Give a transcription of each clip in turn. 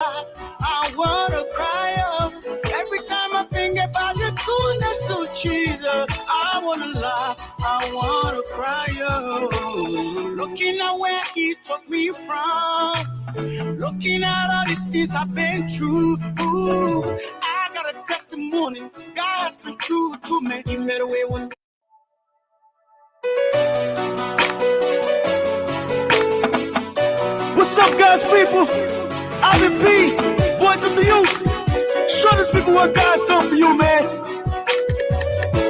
I wanna cry up every time I think about the goodness of Jesus. I wanna laugh, I wanna cry up. Looking at where He took me from, looking at all these things I've been through. Ooh, I got a testimony. God has been true to me. He made a way when. What's up, guys, people? I'm P, voice of the youth. Show these people what God's done for you, man.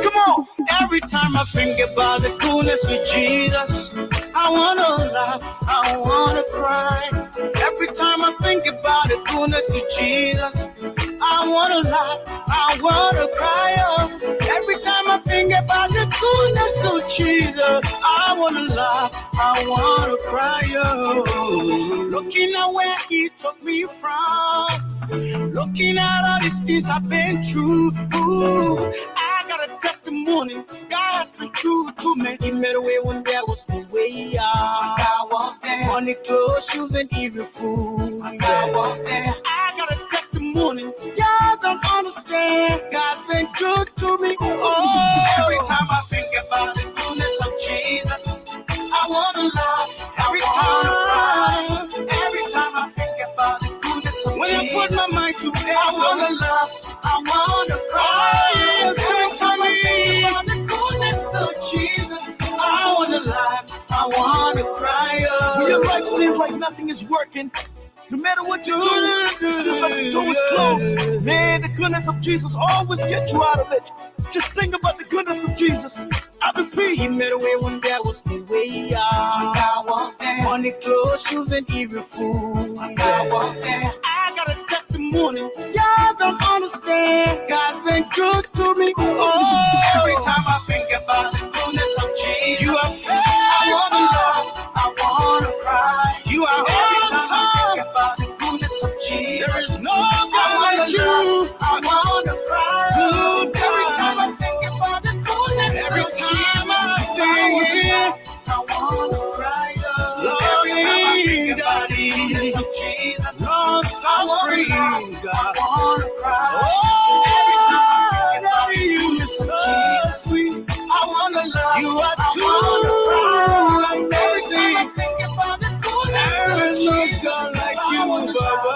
Come on. Every time I think about the goodness of Jesus, I wanna laugh, I wanna cry. Every time I think about the goodness of Jesus, I wanna laugh, I wanna cry. Every time I think about the goodness of Jesus, I wanna laugh, I wanna cry. Looking at where He took me from, looking at all these things I've been through. Ooh, I got a testimony. God has been true to me. He made a way when there was no way out. God was there. Money, clothes, shoes, and even food. God was there. I got a testimony. Y'all don't understand. God's been good to me. Oh, every time I think about the goodness of Jesus, I wanna laugh. Every time I cry. Every time I think about the goodness of Jesus, when I put my mind to it, I wanna laugh. I wanna cry. Every time I think about the goodness of Jesus, I wanna laugh, I wanna cry. When your life seems like nothing is working, no matter what you do, it seems like the door is closed. Man, the goodness of Jesus always gets you out of it. Just think about the goodness of Jesus. I've been P. He made a way when there was no way out. God was there. Money, clothes, shoes, and even food. God was there. I got a testimony. Y'all don't understand. God's been good to me. Oh, every time I think about the goodness of Jesus, you are faithful. I wanna laugh, I wanna cry. You are awesome. Every time I think about the goodness of Jesus, there is no God like you. I wanna cry. Good. Every time I think about the goodness every of Jesus, I wanna cry. Every time I think about the goodness of Jesus, Lord, I wanna cry. Every time I think about the goodness of Jesus, I wanna love. You are too amazing. Every time I think about the goodness of Jesus, God like you, Baba.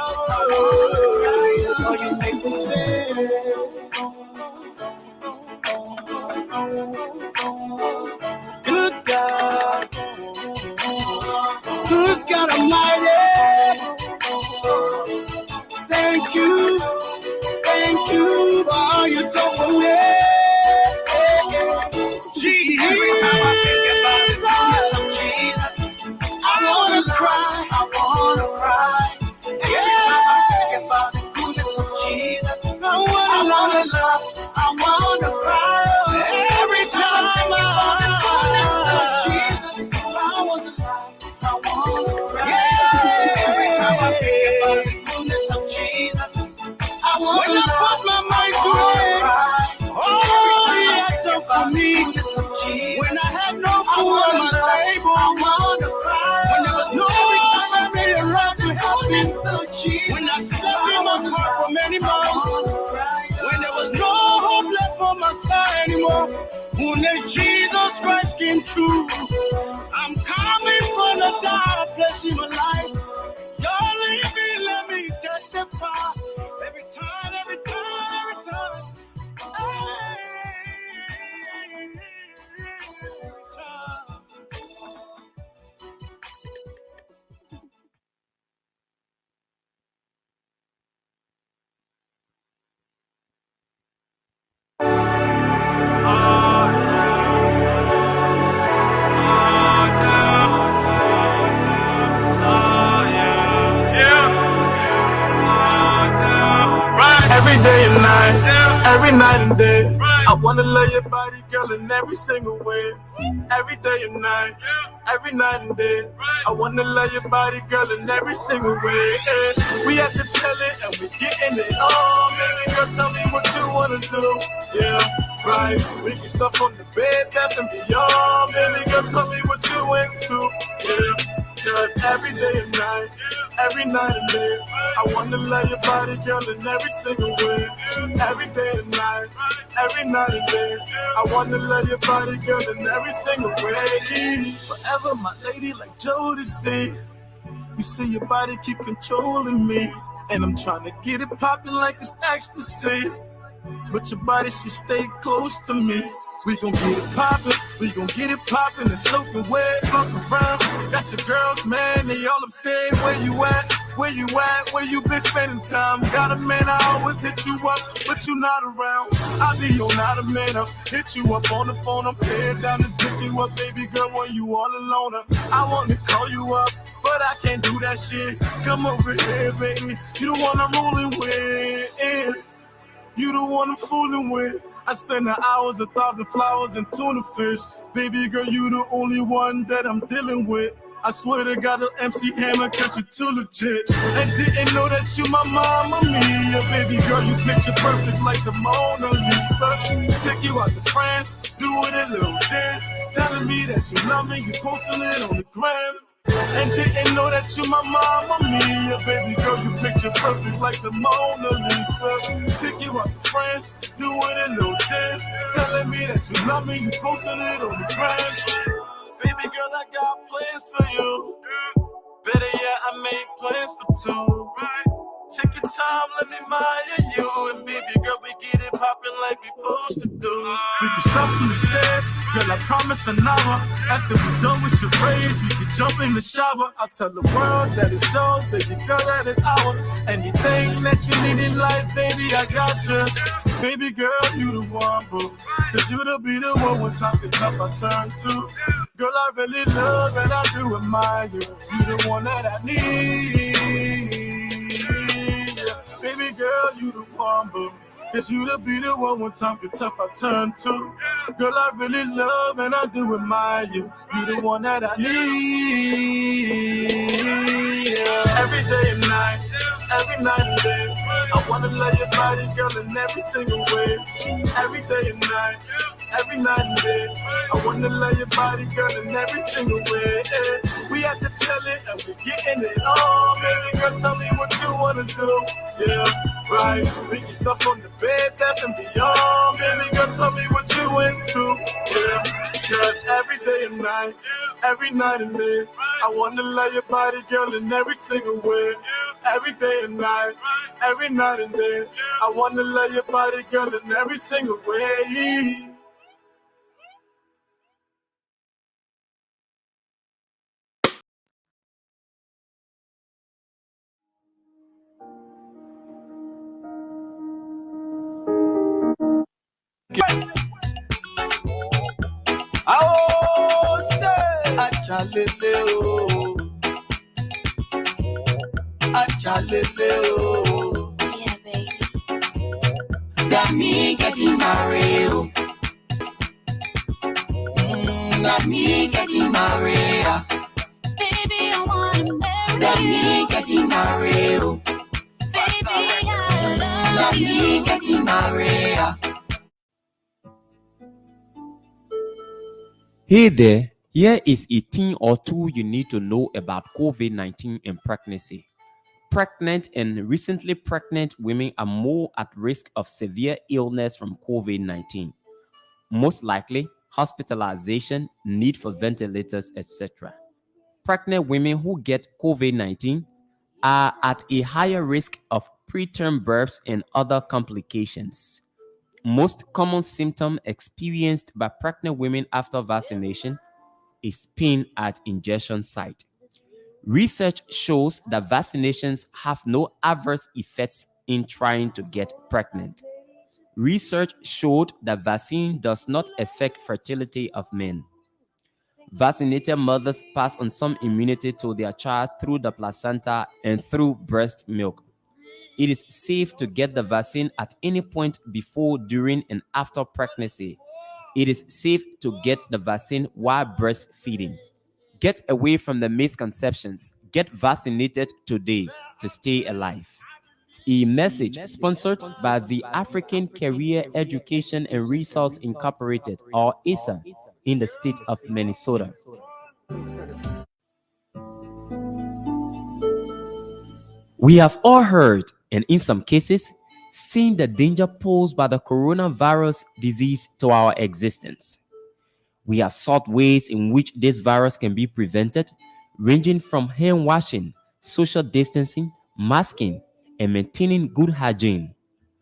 Oh, you make me sing. Good God, good God Almighty. Thank you for all you do for me. Jesus. Every time I think about the goodness of Jesus, I wanna cry, I wanna cry. Every time I think about the goodness of Jesus, I wanna laugh, I wanna cry. Every time I think about the goodness of Jesus, I wanna laugh, I wanna cry. Every time I think about the goodness of Jesus, I wanna when laugh, I put my mind to it, oh, He has done for me. When I had no food on my table, I wanna cry. When there was no family around to help me, when I slept in my car for many months, when there was no hope left on my side anymore, when Jesus Christ came through, I'm coming from the dark place in my life. Y'all leave me, let me testify. Every time, every time, every time. Every night and day, I wanna love your body, girl, in every single way. Every day and night, every night and day, I wanna love your body, girl, in every single way. We have to tell it and we getting it on. Baby girl, tell me what you wanna do. Yeah, right. We can stuff on the bed, that and beyond. Baby girl, tell me what you into. Yeah. Cause every day and night, every night and day. I wanna love your body, girl, in every single way. Every day and night, every night and day. I wanna love your body, girl, in every single way. Forever, my lady, like Jodeci. You see your body keep controlling me, and I'm trying to get it popping like it's ecstasy. But your body should stay close to me. We gon' get it poppin', we gon' get it poppin' and soaking wet, fuck around. Got your girls, man, they all upset. Where you at? Where you at? Where you been spending time? Got a man, I always hit you up, but you not around. I be on not a man, I hit you up on the phone. I'm head down to pick you up, baby girl, when you all alone. I wanna call you up, but I can't do that shit. Come over here, baby, you the one I'm rolling with. You the one I'm fooling with. I spend the hours, 1,000 flowers and tuna fish. Baby girl, you the only one that I'm dealing with. I swear to God, the MC Hammer cut you too legit. And didn't know that you my mama mia. Baby girl, you picture perfect like the Mona Lisa. Take you out to France, do it a little dance. Telling me that you love me, you posting it on the gram. And didn't know that you my mama mia. Baby girl, you picture perfect like the Mona Lisa. Take you out to France, do it a little dance. Telling me that you love me, you posting it on the gram. Baby girl, I got plans for you. Better yet, I made plans for two. Take your time, let me admire you. And baby girl, we get it poppin' like we supposed to do. We can stop from the stairs, girl, I promise an hour. After we done with your braids, we can jump in the shower. I'll tell the world that it's yours, baby girl, that is ours. Anything that you need in life, baby, I got you. Baby girl, you the one, boo. Cause you to be the one when talking tough I turn to. Girl, I really love and I do admire you. You the one that I need. Baby girl, you the one, boo. Cause you to be the one when talking tough I turn to. Girl, I really love and I do admire you. You the one that I need. Every day and night, every night and day. I wanna love your body, girl, in every single way. Every day and night, every night and day. I wanna love your body, girl, in every single way. We have to tell it and we're getting it on. Baby girl, tell me what you wanna do. Yeah, right. We can stuff on the bed, that and beyond. Baby girl, tell me what you into. Yeah, cause every day and night, every night and day. I wanna love your body, girl, in every single way. Every day and night, every night and day. I wanna love your body, girl, in every single way. Achalele o, achalele o. Yeah, baby. Got me getting married. Got me getting married. Baby, I wanna marry Got you. me getting married. Baby, I Got love me you. getting married. Hey there, here is a thing or two you need to know about COVID-19 and pregnancy. Pregnant and recently pregnant women are more at risk of severe illness from COVID-19. Most likely, hospitalization, need for ventilators, etc. Pregnant women who get COVID-19 are at a higher risk of preterm births and other complications. Most common symptom experienced by pregnant women after vaccination is pain at injection site. Research shows that vaccinations have no adverse effects in trying to get pregnant. Research showed that vaccine does not affect fertility of men. Vaccinated mothers pass on some immunity to their child through the placenta and through breast milk. It is safe to get the vaccine at any point before, during, and after pregnancy. It is safe to get the vaccine while breastfeeding. Get away from the misconceptions. Get vaccinated today to stay alive. A message sponsored by the African Career Education and Resource Incorporated, or ACER, in the state of Minnesota. We have all heard, and in some cases, seen the danger posed by the coronavirus disease to our existence. We have sought ways in which this virus can be prevented, ranging from hand washing, social distancing, masking, and maintaining good hygiene.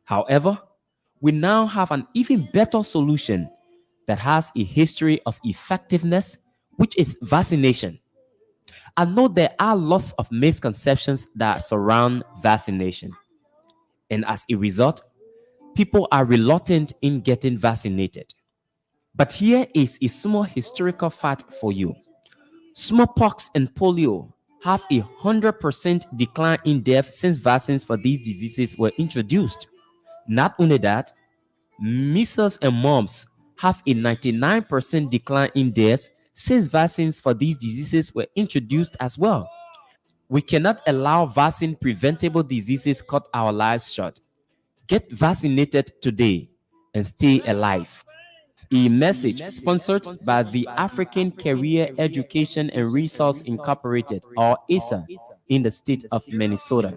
However, we now have an even better solution that has a history of effectiveness, which is vaccination. I know there are lots of misconceptions that surround vaccination, and as a result, people are reluctant in getting vaccinated. But here is a small historical fact for you. Smallpox and polio have a 100% decline in death since vaccines for these diseases were introduced. Not only that, measles and mumps have a 99% decline in deaths since vaccines for these diseases were introduced as well. We cannot allow vaccine preventable diseases cut our lives short. Get vaccinated today and stay alive. A message sponsored by the African Career Education and Resource Incorporated, or ASA, in the state of Minnesota.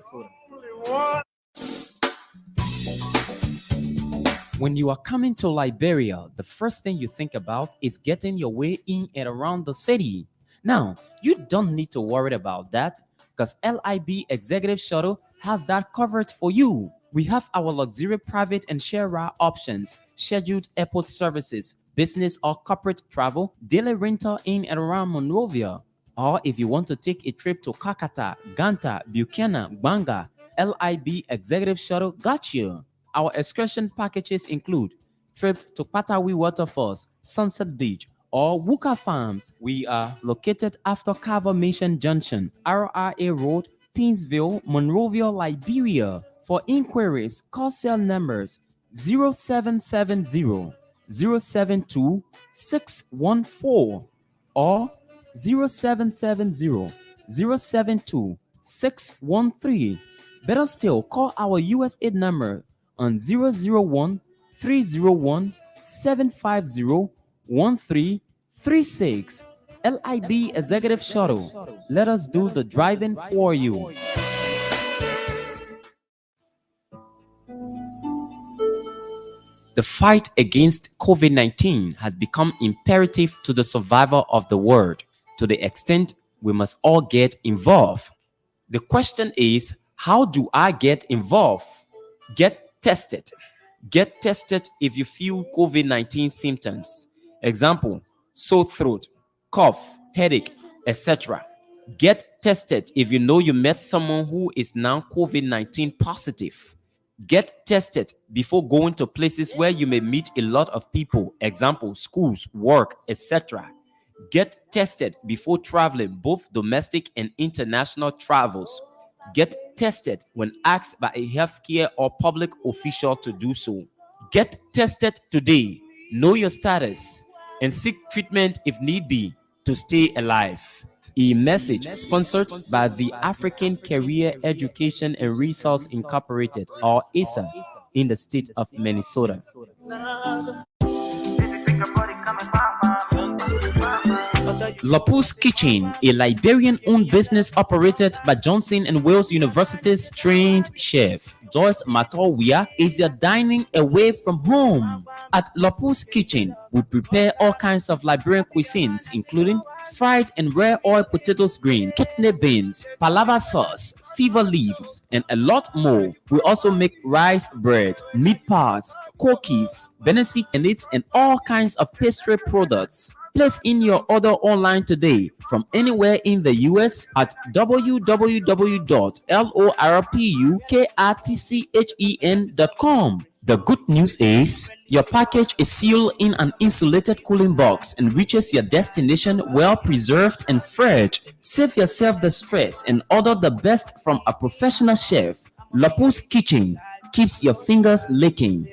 When you are coming to Liberia, the first thing you think about is getting your way in and around the city. Now, you don't need to worry about that because LIB Executive Shuttle has that covered for you. We have our luxury private and share ride options, scheduled airport services, business or corporate travel, daily rental in and around Monrovia. Or if you want to take a trip to Kakata, Ganta, Buchanan, Banga, LIB Executive Shuttle got you. Our excursion packages include trips to Patawi Waterfalls, Sunset Beach, or Wuka Farms. We are located after Carver Mission Junction, RRA Road, Pinsville, Monrovia, Liberia. For inquiries, call cell numbers 0770 072 614 or 0770 072 613. Better still, call our USA number on 001 301 750 1336. LIB Executive Shuttle. Let us do the driving for you. The fight against COVID-19 has become imperative to the survival of the world, to the extent we must all get involved. The question is, how do I get involved? Get tested. Get tested if you feel COVID-19 symptoms. Example, sore throat, cough, headache, etc. Get tested if you know you met someone who is now COVID-19 positive. Get tested before going to places where you may meet a lot of people. Example, schools, work, etc. Get tested before traveling, both domestic and international travels. Get tested when asked by a healthcare or public official to do so. Get tested today. Know your status and seek treatment if need be to stay alive. A message sponsored by the African Career Education and Resource Incorporated, or ASA, in the state of Minnesota. Lapu's Kitchen, a Liberian-owned business operated by Johnson and Wales University's trained chef Joyce Matowia, is your dining away from home. At Lapu's Kitchen, we prepare all kinds of Liberian cuisines, including fried and rare oil potatoes green, kidney beans, palava sauce, fever leaves, and a lot more. We also make rice bread, meat pies, cookies, Benesi cakes, and all kinds of pastry products. Place in your order online today from anywhere in the US at www.lorpuktchen.com. The good news is your package is sealed in an insulated cooling box and reaches your destination well preserved and fresh. Save yourself the stress and order the best from a professional chef. Lapu's Kitchen keeps your fingers licking.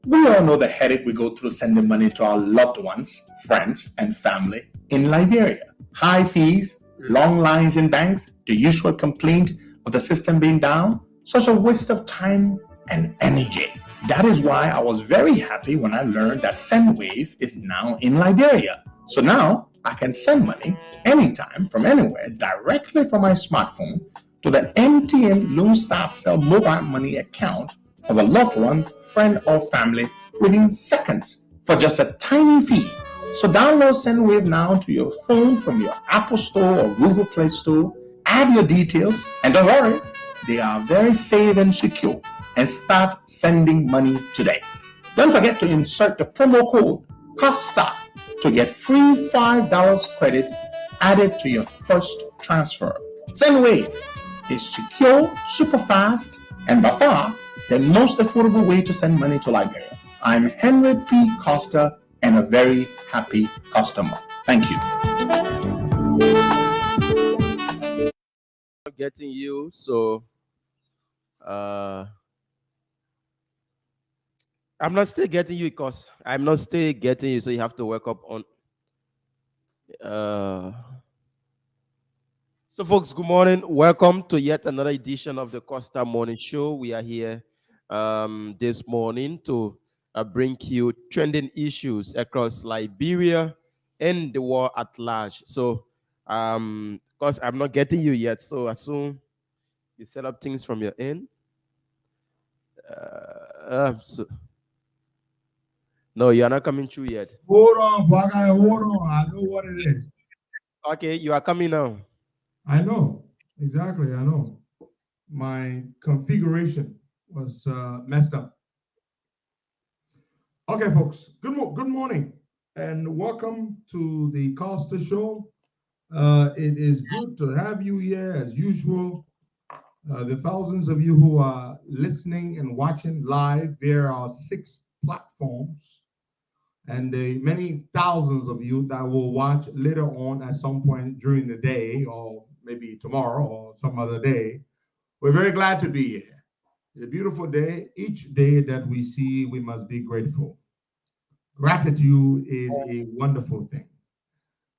We all know the headache we go through sending money to our loved ones, friends, and family in Liberia. High fees, long lines in banks, the usual complaint of the system being down, such a waste of time and energy. That is why I was very happy when I learned that SendWave is now in Liberia. So now I can send money anytime from anywhere directly from my smartphone to the MTN Lone Star Cell mobile money account of a loved one, friend, or family within seconds for just a tiny fee. So download SendWave now to your phone from your Apple Store or Google Play Store. Add your details and don't worry, they are very safe and secure, and start sending money today. Don't forget to insert the promo code COSTA to get free $5 credit added to your first transfer. SendWave is secure, super fast, and by far the most affordable way to send money to Liberia. I'm Henry P. Costa and a very happy customer. Thank you. Getting you, so I'm not still getting you because I'm not still getting you, so you have to work up on. So, folks, good morning. Welcome to yet another edition of the Costa Morning Show. We are here this morning to bring you trending issues across Liberia and the world at large. So, because I'm not getting you yet, so as soon you set up things from your end. No, you are not coming through yet. Hold on, Bagai, hold on. I know what it is. Okay, you are coming now. I know. Exactly, I know. My configuration was messed up. Okay, folks. Good morning, and welcome to the Costa Show. It is good to have you here as usual. The thousands of you who are listening and watching live via our 6 platforms, and the many thousands of you that will watch later on at some point during the day, or maybe tomorrow or some other day. We're very glad to be here. It's a beautiful day. Each day that we see, we must be grateful. Gratitude is a wonderful thing.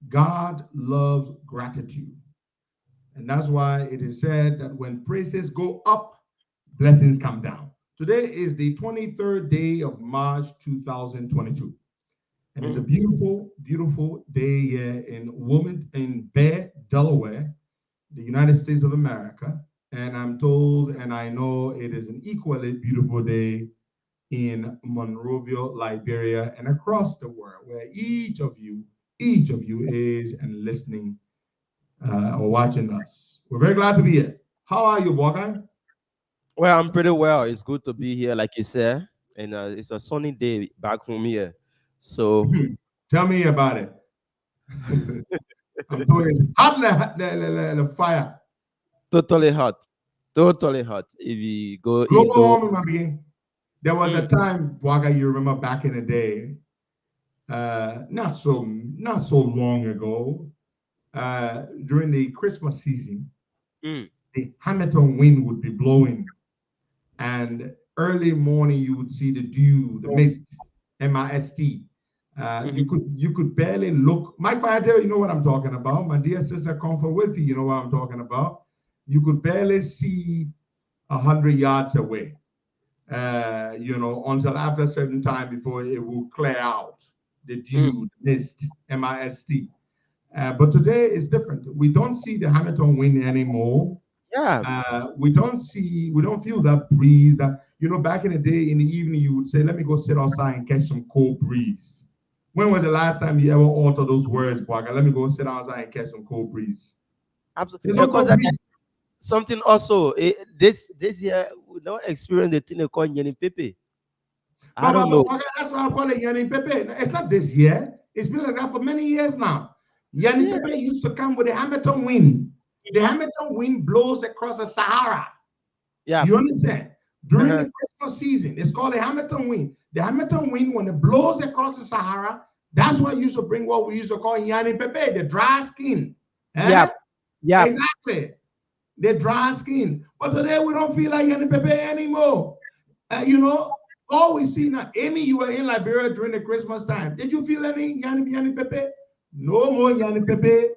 God loves gratitude. And that's why it is said that when praises go up, blessings come down. Today is the 23rd day of March 2022. And it's a beautiful, beautiful day here in Bear, Delaware, the United States of America. And I'm told, and I know it is an equally beautiful day in Monrovia, Liberia, and across the world, where each of you is and listening or watching us. We're very glad to be here. How are you, Bogan? Well, I'm pretty well. It's good to be here, like you said, and it's a sunny day back home here. So tell me about it. I'm doing hot the fire. Totally hot. Totally hot. If you go global warming, my being. There was a time, Boga, you remember back in the day, not so long ago, during the Christmas season, the Hamilton wind would be blowing, and early morning you would see the dew, the mist, M-I-S-T. You could barely look. Mike Fiatel, you know what I'm talking about. My dear sister, Comfort with you know what I'm talking about. You could barely see 100 yards away, until after a certain time before it will clear out. The dew, mist, M-I-S-T. But today is different. We don't see the Hamilton wind anymore. Yeah. We don't feel that breeze. That back in the day, in the evening, you would say, "Let me go sit outside and catch some cold breeze." When was the last time you ever altered those words, Boga? Let me go sit outside and catch some cold breeze. Absolutely. Because something also this year we don't experience the thing they call Yeni Pepe. I don't know. That's why I call it Yeni Pepe. It's not this year. It's been like that for many years now. Yeni Pepe used to come with the Hamilton wind. The Hamilton wind blows across the Sahara. Yeah. You understand? During the Christmas season, it's called the Hamilton wind. The Hamilton wind, when it blows across the Sahara, that's why you used to bring what we used to call Yeni Pepe, the dry skin. Yeah. Yeah. Exactly. The dry skin. But today we don't feel like Yeni Pepe anymore. All we see now, Amy, you were in Liberia during the Christmas time. Did you feel any Yeni Pepe? No more Yeni Pepe.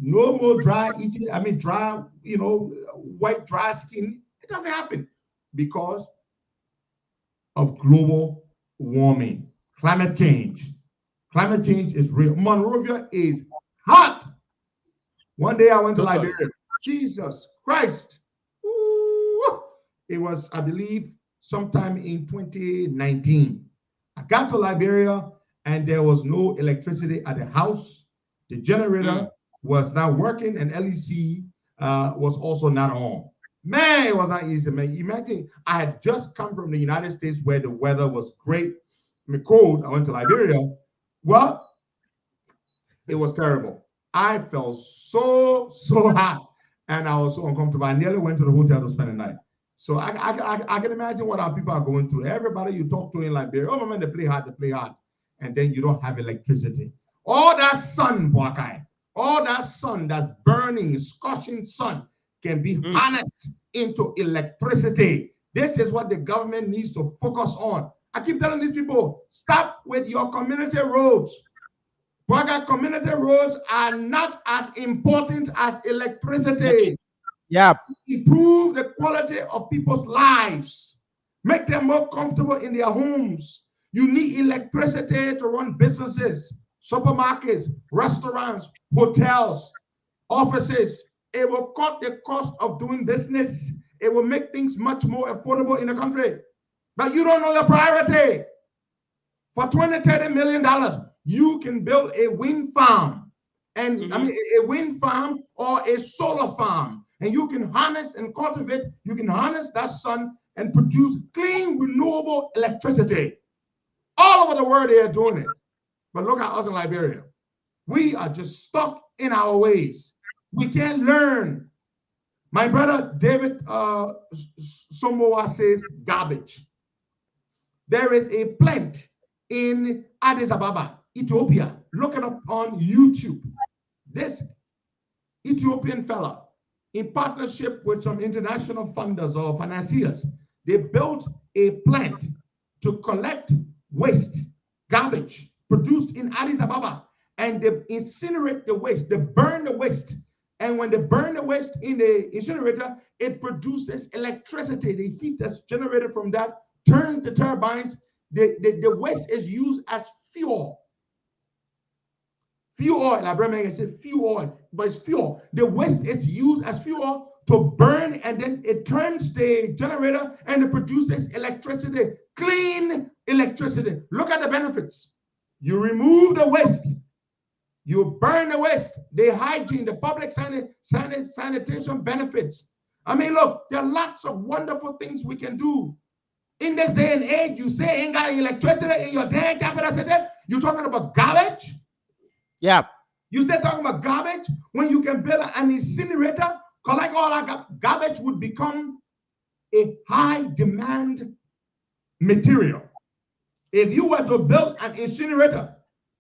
No more dry, white dry skin. It doesn't happen because of global warming, climate change. Climate change is real. Monrovia is Hot. One day I went to Totally. Liberia. Jesus Christ. Ooh. It was, I believe, sometime in 2019. I got to Liberia and there was no electricity at the house. The generator was not working and LEC was also not on. Man, it was not easy, man. Imagine I had just come from the United States where the weather was great. I mean, cold. I went to Liberia. Well, it was terrible. I felt so hot and I was so uncomfortable. I nearly went to the hotel to spend the night. So I can imagine what our people are going through. Everybody you talk to in Liberia, oh, man, they play hard. And then you don't have electricity. All that sun, Boakai, all that sun that's burning, scorching sun can be harnessed into electricity. This is what the government needs to focus on. I keep telling these people, stop with your community roads. Boakai, community roads are not as important as electricity. Yeah. Improve the quality of people's lives. Make them more comfortable in their homes. You need electricity to run businesses, supermarkets, restaurants, hotels, offices. It will cut the cost of doing business. It will make things much more affordable in the country. But you don't know your priority. For $20-30 million, you can build a wind farm. And I mean, a wind farm or a solar farm. And you can harness and cultivate, you can harness that sun and produce clean, renewable electricity. All over the world, they are doing it. But look at us in Liberia. We are just stuck in our ways. We can't learn. My brother David Somowa says garbage. There is a plant in Addis Ababa, Ethiopia. Look it up on YouTube. This Ethiopian fella, in partnership with some international funders or financiers, they built a plant to collect waste, garbage produced in Addis Ababa, and they incinerate the waste, they burn the waste. And when they burn the waste in the incinerator, it produces electricity. The heat that's generated from that turns the turbines. The waste is used as fuel. Fuel oil, I remember I said fuel oil, but it's fuel. The waste is used as fuel to burn, and then it turns the generator and it produces electricity, clean electricity. Look at the benefits. You remove the waste, you burn the waste, the hygiene, the public sanitation benefits. I mean, look, there are lots of wonderful things we can do. In this day and age, you say ain't got electricity in your damn capital city, you're talking about garbage? Yeah. You said talking about garbage when you can build an incinerator, collect all that garbage would become a high demand material. If you were to build an incinerator,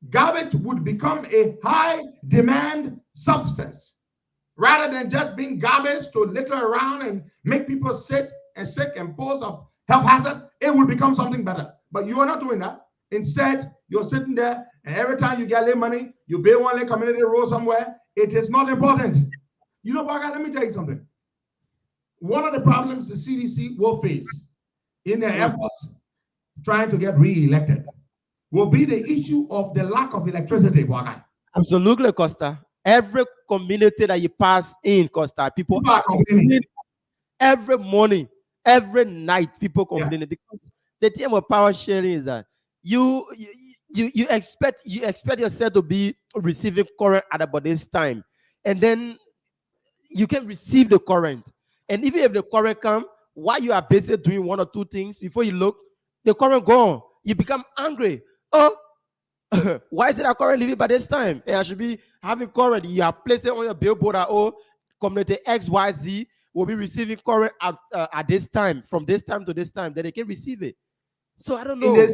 garbage would become a high demand substance rather than just being garbage to litter around and make people sick and pose a health hazard. It will become something better. But you are not doing that. Instead, you're sitting there, and every time you get a little money, you build one little community road somewhere. It is not important. You know, Baga, let me tell you something. One of the problems the CDC will face in their efforts trying to get re-elected will be the issue of the lack of electricity, Baga. Absolutely, Costa. Every community that you pass in, Costa, people are complaining. Every morning, every night, people complaining because the thing with power sharing is that you expect yourself to be receiving current at about this time, and then you can receive the current, and even if the current come while you are busy doing one or two things, before you look, the current gone. You become angry. Oh, why is it that current leaving by this time? And I should be having current. You are placing on your billboard that community XYZ will be receiving current at this time, from this time to this time, then they can receive it. So I don't know.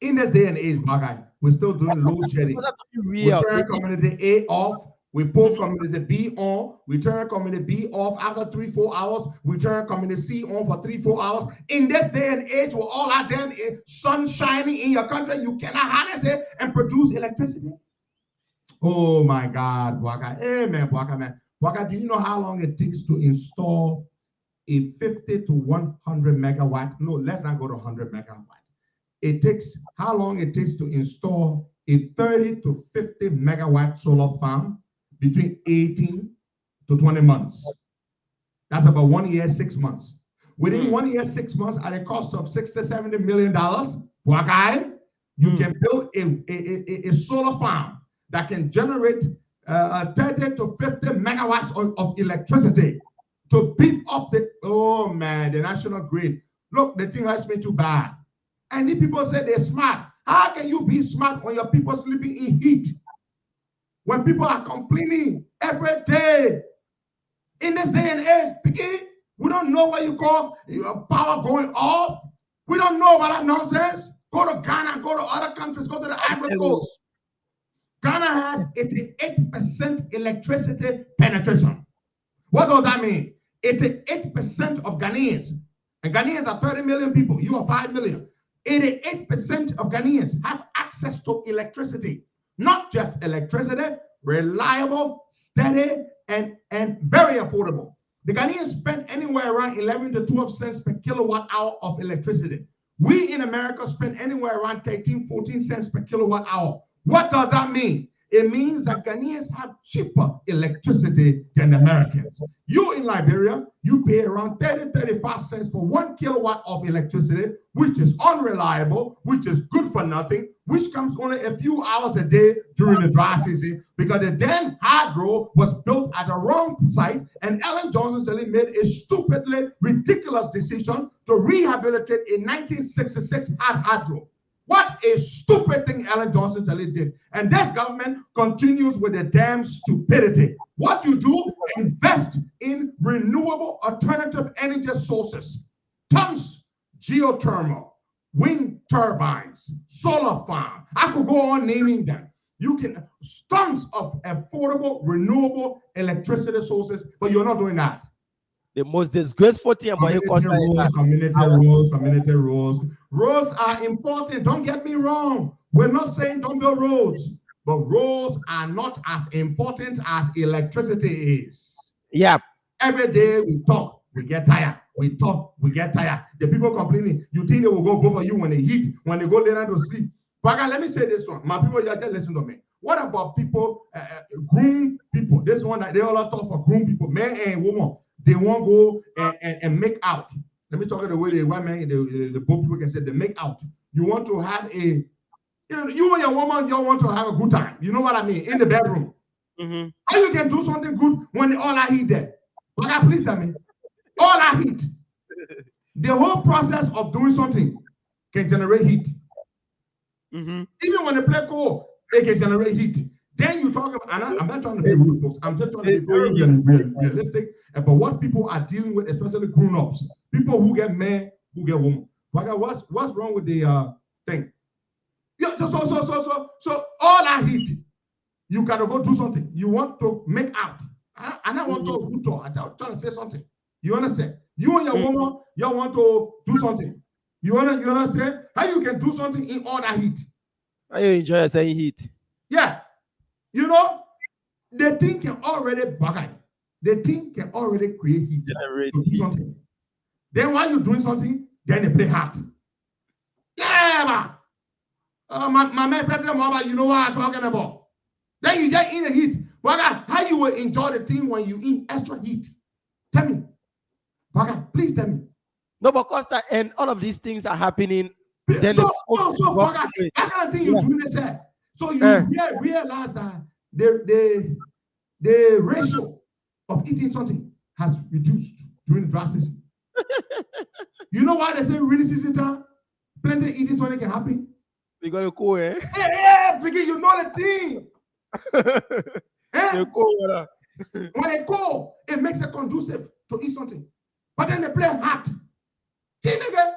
In this day and age, Bagai, we're still doing load shedding. We turn community A off, we pull community B on, we turn community B off after 3-4 hours, we turn community C on for 3-4 hours. In this day and age, with all that damn sun shining in your country, you cannot harness it and produce electricity. Oh my God, Bagai. Amen, Bagai, man. Bagai, do you know how long it takes to install a 50 to 100 megawatt? No, let's not go to 100 megawatt. It takes how long it takes to install a 30 to 50 megawatt solar farm between 18 to 20 months. That's about 1 year, 6 months. Within 1 year, 6 months, at a cost of $60, $70 million, you can build a solar farm that can generate 30 to 50 megawatts of electricity to beef up the national grid. Look, the thing hurts me too bad. And if people say they're smart, how can you be smart when your people sleeping in heat? When people are complaining every day. In this day and age, we don't know what you call power going off. We don't know about that nonsense. Go to Ghana, go to other countries, go to the Ivory Coast. Ghana has 88% electricity penetration. What does that mean? 88% of Ghanaians, and Ghanaians are 30 million people, you are 5 million. 88% of Ghanaians have access to electricity. Not just electricity, reliable, steady, and very affordable. The Ghanaians spend anywhere around 11 to 12 cents per kilowatt hour of electricity. We in America spend anywhere around 13, 14 cents per kilowatt hour. What does that mean? It means that Ghanaians have cheaper electricity than Americans. You in Liberia, you pay around 30, 35 cents for 1 kilowatt of electricity, which is unreliable, which is good for nothing, which comes only a few hours a day during the dry season, because the damn hydro was built at the wrong site, and Ellen Johnson Sirleaf made a stupidly ridiculous decision to rehabilitate a 1966 hydro. What a stupid thing Ellen Johnson Sirleaf did. And this government continues with the damn stupidity. What you do, invest in renewable alternative energy sources. Tons, geothermal, wind turbines, solar farm. I could go on naming them. You can, tons of affordable, renewable electricity sources, but you're not doing that. The most disgraceful thing about you, Costa, community roads. Roads are important. Don't get me wrong. We're not saying don't build roads, but roads are not as important as electricity is. Yeah. Every day we talk, we get tired. We talk, we get tired. The people complaining, you think they will go vote for you when they heat, when they go lay down to sleep. But let me say this one. My people, you just listen to me. What about people, groom people? This one that they all talk for groom people, man and woman. They won't go and make out. Let me talk the way the white man, the both people can say they make out. You want to have you and your woman, you want to have a good time. You know what I mean? In the bedroom. Mm-hmm. How you can do something good when all I heat there? But please tell me. All I heat. The whole process of doing something can generate heat. Mm-hmm. Even when they play cold, it can generate heat. Then you talk about, and I'm not trying to be rude, folks. I'm just trying to be very realistic about what people are dealing with, especially grown-ups. People who get men, who get women. What's wrong with the thing? Yeah, so all I heat, you gotta go do something. You want to make out. And I want to talk. I'm trying to say something. You understand? You and your woman, you want to do something. You understand? How you can do something in all that heat? How you enjoy saying heat? Yeah. You know, the thing can already bugger. The thing can already create heat to do something. Then while you're doing something, then they play hard. Yeah, my man, you know what I'm talking about. Then you get in the heat. Bugger, how you will enjoy the thing when you in extra heat? Tell me. Bugger, please tell me. No, but Costa, and all of these things are happening. Then Bugger, I kind of think you're doing this. So you realize that the ratio of eating something has reduced during the dry season. You know why they say rainy season time? Plenty eating something can happen. We got to cool, eh? Yeah, because you know the thing. When they go, it makes it conducive to eat something. But then they play hard. See, nigga?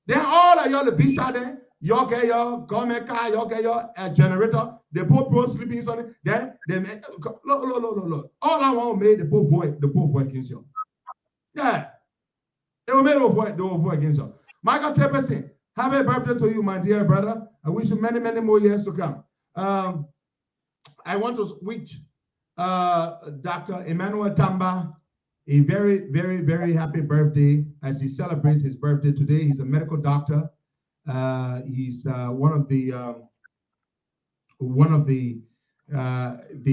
Then all of y'all the beach out there. Y'all get your government car, y'all get your generator, the poor people sleeping in something, then they make, look. All I want to make the poor boy against you. Yeah. They will make the vote against you. Michael Tepperson, happy birthday to you, my dear brother. I wish you many, many more years to come. I want to wish Dr. Emmanuel Tamba a very, very, very happy birthday as he celebrates his birthday today. He's a medical doctor. He's one of the one of the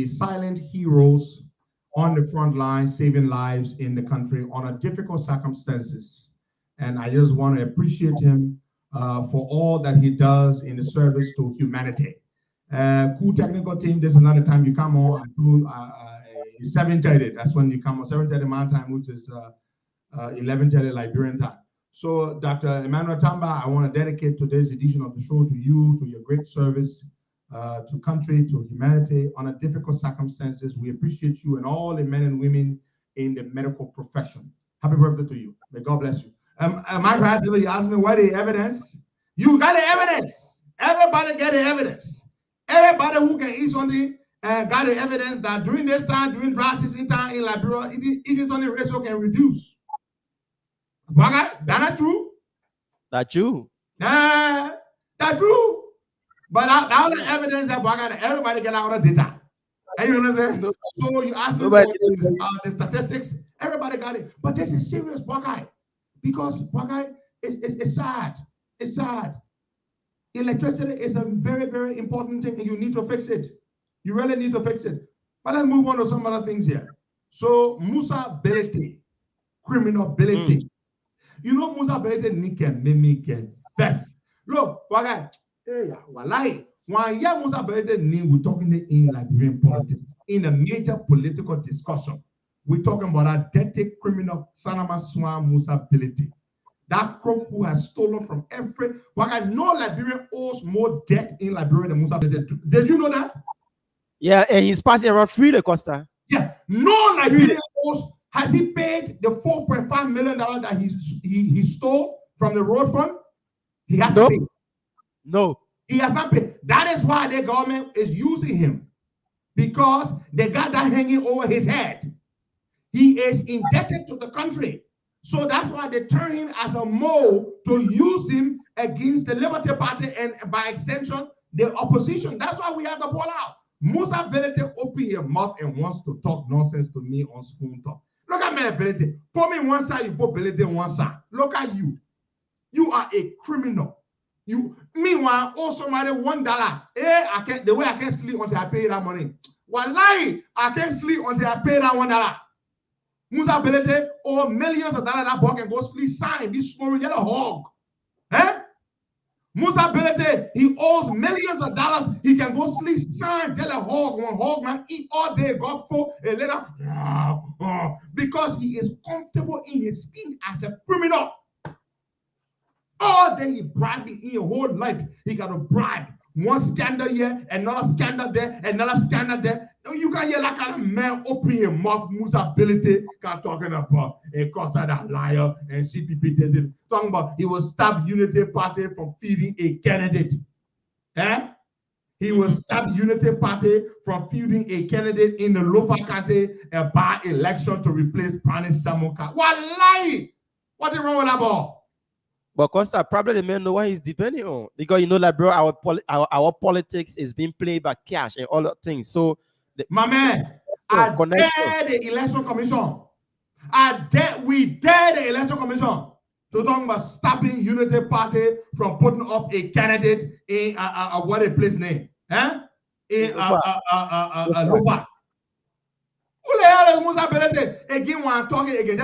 silent heroes on the front line, saving lives in the country under difficult circumstances. And I just want to appreciate him for all that he does in the service to humanity. Cool technical team, this is another time you come on. 7:30, that's when you come on, 7:30 my time, which is 11:30 Liberian time. So Dr. Emmanuel Tamba, I want to dedicate today's edition of the show to you, to your great service to country, to humanity under difficult circumstances. We appreciate you and all the men and women in the medical profession. Happy birthday to you. May God bless you. My brother, you asked me what the evidence. You got the evidence. Everybody get the evidence. Everybody who can eat something got the evidence that during this time, during dry season time in Liberia, eating something ratio can reduce. That not true? That's true. That's true. But now the evidence that everybody get out of data. You know what I'm saying? So you ask me about the statistics, everybody got it. But this is serious, Buckeye. Because Buckeye, it's sad. It's sad. Electricity is a very, very important thing, and you need to fix it. You really need to fix it. But let's move on to some other things here. So Musa Belete, criminality. You know Musa Belete Niken, Mimiken, Vest. Look, Buckeye. Hey, walai. When Musa Belete we're talking in Liberian politics, in a major political discussion. We're talking about a dirty criminal, Sanama Swan Musa Belete. That crook who has stolen from every. No Liberian owes more debt in Liberia than Musa Belete. Did you know that? Yeah, and he's passing around freely, Costa. Yeah, no Liberian owes. Has he paid the $4.5 million that he stole from the road fund? He has to pay. No. He has not paid. That is why the government is using him. Because they got that hanging over his head. He is indebted to the country. So that's why they turn him as a mole to use him against the Liberty Party and by extension, the opposition. That's why we have to pull out. Musa Belete open your mouth and wants to talk nonsense to me on Spoon Talk. Look at me, Belete. Put me one side, you put Belete on one side. Look at you. You are a criminal. You meanwhile owe somebody $1. I can't the way I can't sleep until I pay that money. Wallahi, I can't sleep until I pay that $1. Musa Belete owe millions of dollars that boy can go sleep, sign, be snoring, get a hog. Musa Belete, he owes millions of dollars. He can go sleep, sign, tell a hog, one hog man, eat all day, go for a little, because he is comfortable in his skin as a criminal. All day he bribed in your whole life. He got to bribe. One scandal here, another scandal there, another scandal there. You can hear that kind of man open your mouth, Musa Belete, talking about a Costa that liar and CPP does it. Talking about he will stop Unity Party from feeding a candidate. He will stop Unity Party from feeding a candidate in the Lofa County by-election to replace Pani Samuka. What lie? What is wrong with that ball? But Costa, probably the man know what he's depending on. Because you know, like, bro, our politics is being played by cash and all that things. So, my man, I dare the election commission. We dare the election commission to talk about stopping Unity Party from putting up a candidate in what a place name, in Lopa. Who the hell is Musa Belete? Again, when I'm talking again,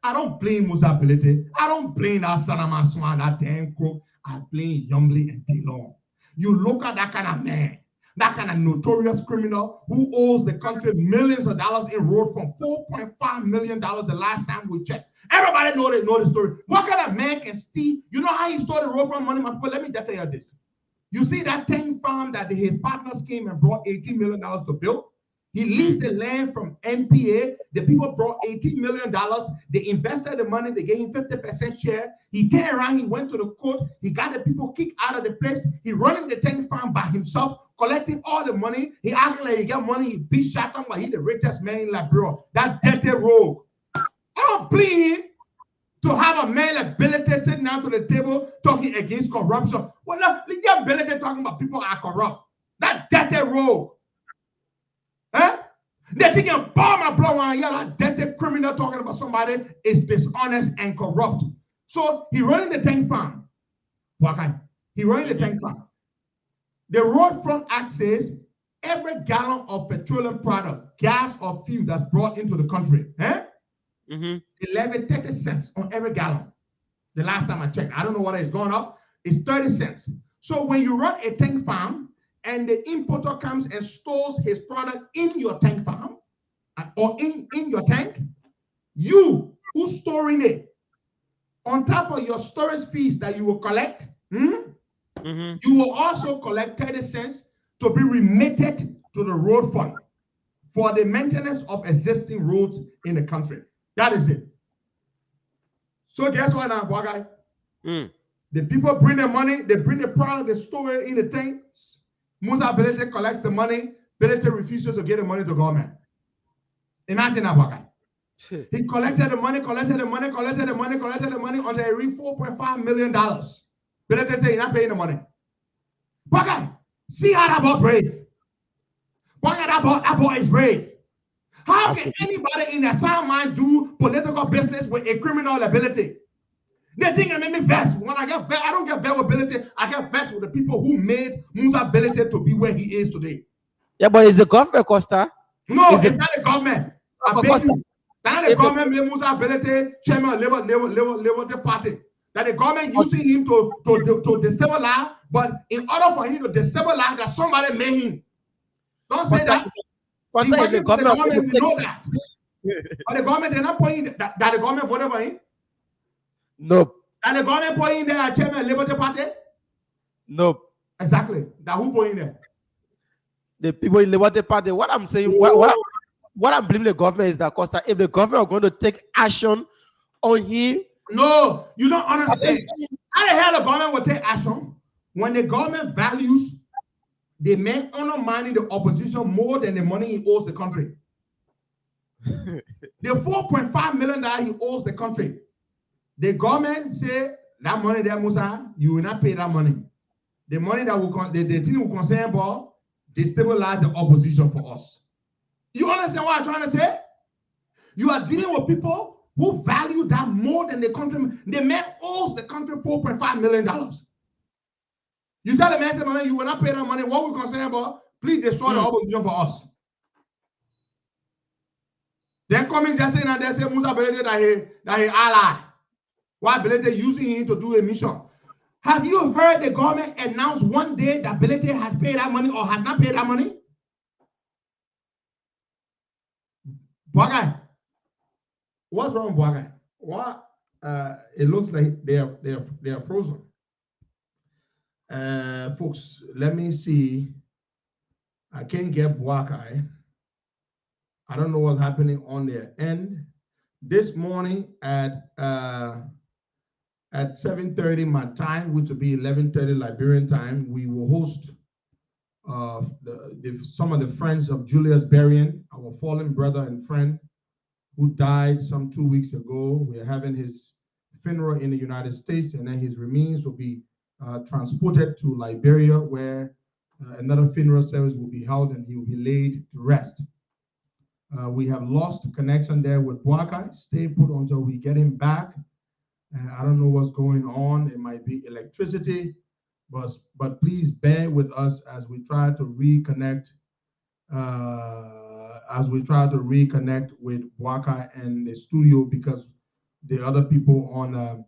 I don't blame Musa Belete. I don't blame that Sanama Swan, that damn crook. I blame Youngly and Dillon. You look at that kind of man, that kind of notorious criminal who owes the country millions of dollars in road from $4.5 million the last time we checked. Everybody know the story. What kind of man can steal? You know how he stole the road from money? But let me just tell you this. You see that 10 farm that his partners came and brought $18 million to build? He leased the land from NPA. The people brought $18 million. They invested the money. They gave him 50% share. He turned around. He went to the court. He got the people kicked out of the place. He running the tank farm by himself, collecting all the money. He acting like he got money. He beat shot on, but he's the richest man in Liberia. That dirty rogue. I don't plead to have a man like Belete sitting down to the table talking against corruption. Well, look, Belete talking about people are corrupt. That dirty rogue. They think a bomb and blow on yellow dirty criminal talking about somebody is dishonest and corrupt. So he running the tank farm. He running the tank farm. The Road Front Act says every gallon of petroleum product, gas or fuel that's brought into the country, Mm-hmm. 30 cents on every gallon. The last time I checked, I don't know whether it's gone up. It's 30 cents. So when you run a tank farm and the importer comes and stores his product in your tank farm or in your tank, you who's storing it, on top of your storage fees that you will collect, Mm-hmm. you will also collect 30 cents to be remitted to the road fund for the maintenance of existing roads in the country. That is it. So guess what now, boy guy? The people bring the money, they bring the product, they store it in the tanks. Musa Belete collects the money, Belete refuses to get the money to government. Imagine that, boy guy. He collected the money until he reached $4.5 million. Belete said he's not paying the money. Boy guy, see how that boy brave. Boy guy, that boy is brave. How can anybody in their sound mind do political business with a criminal ability? The thing that made me vex, when I get vex, I don't get vex with ability, I get vex with the people who made Musa ability to be where he is today. Yeah, but is the government, Costa? No, it's not the government. I beg Costa. you. That the government made Musa ability chairman of Labour Party. That the government using him to destabilize, but in order for him to destabilize, that somebody made him. Don't say that. Costa, if the government we know that. But the government, they're not pointing that the government voted for him. Nope. And the government put in there a chairman of Liberty Party? Nope. Exactly. That who put in there? The people in the Liberty Party. What I'm saying, what I'm blaming the government is that, Costa, if the government are going to take action on him. No, you don't understand. How the hell the government will take action when the government values the man undermining the opposition more than the money he owes the country? The $4.5 million he owes the country. The government say that money there, Musa, you will not pay that money. The money that will the thing will concern about destabilize the opposition for us. You understand what I'm trying to say? You are dealing with people who value that more than the country. The man owes the country $4.5 million. You tell the man, say, man, you will not pay that money. What we concern about? Please destroy the opposition for us. Then coming just saying that they say Musa Belete that he ally. Why Belete using him to do a mission? Have you heard the government announce one day that Belete has paid that money or has not paid that money? Boagai, what's wrong, Boagai? What? It looks like they are frozen. Folks, let me see. I can't get Boagai. I don't know what's happening on their end. This morning at 7:30 my time, which will be 11:30 Liberian time, we will host some of the friends of Julius Berrien, our fallen brother and friend who died some 2 weeks ago. We are having his funeral in the United States, and then his remains will be transported to Liberia, where another funeral service will be held and he will be laid to rest. We have lost connection there with Boakai. Stay put until we get him back. I don't know what's going on. It might be electricity, but please bear with us as we try to reconnect. With Boakai and the studio, because the other people on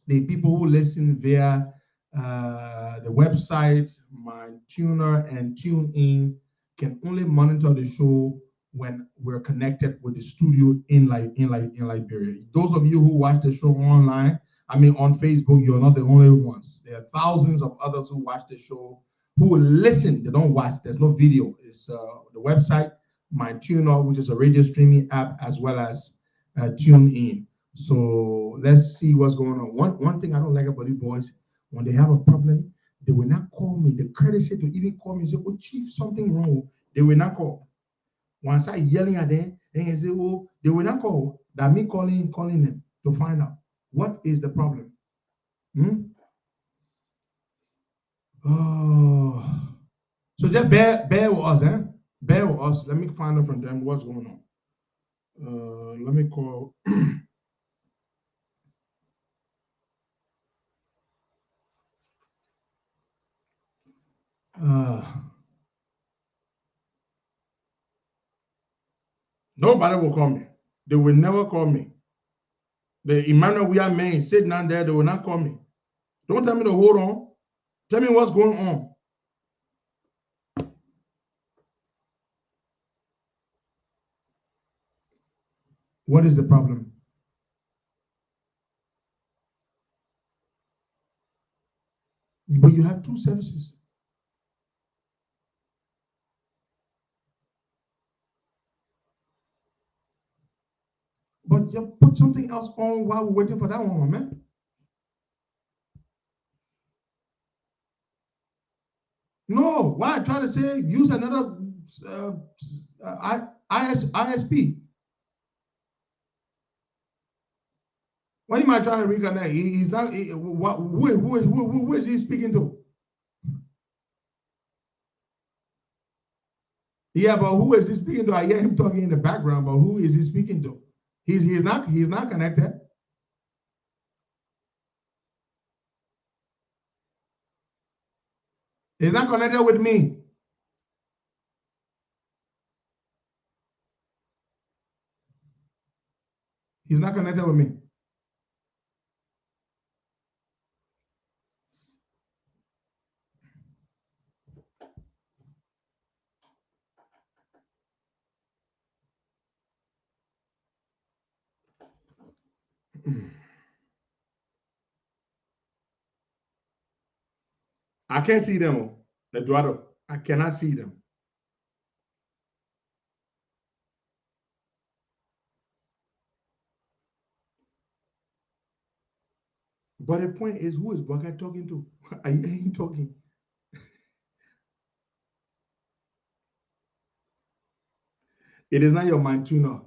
the people who listen via the website, my tuner and tune in can only monitor the show when we're connected with the studio in Liberia. Those of you who watch the show online, I mean on Facebook, you're not the only ones. There are thousands of others who watch the show, who will listen, they don't watch. There's no video. It's the website, my tuner, which is a radio streaming app, as well as tune in. So let's see what's going on. One thing I don't like about these boys, when they have a problem, they will not call me. The courtesy to even call me and say, "Oh, Chief, something wrong." They will not call. Once I yelling at them, and they say, "Oh," they will not call. That me calling them to find out what is the problem. Oh, so just bear with us, Bear with us. Let me find out from them what's going on. Let me call. Nobody will call me. They will never call me. The Emmanuel we are men sitting down there, they will not call me. Don't tell me to hold on. Tell me what's going on. What is the problem? But you have two services. But you put something else on while we're waiting for that one, man. No, why I try to say use another ISP? Why am I trying to reconnect? He's not. Who is he speaking to? Yeah, but who is he speaking to? I hear him talking in the background, but who is he speaking to? He's not connected. He's not connected with me. He's not connected with me. I can't see them, Eduardo. I cannot see them. But the point is, who is Baka talking to? I ain't talking. It is not your mind tuner.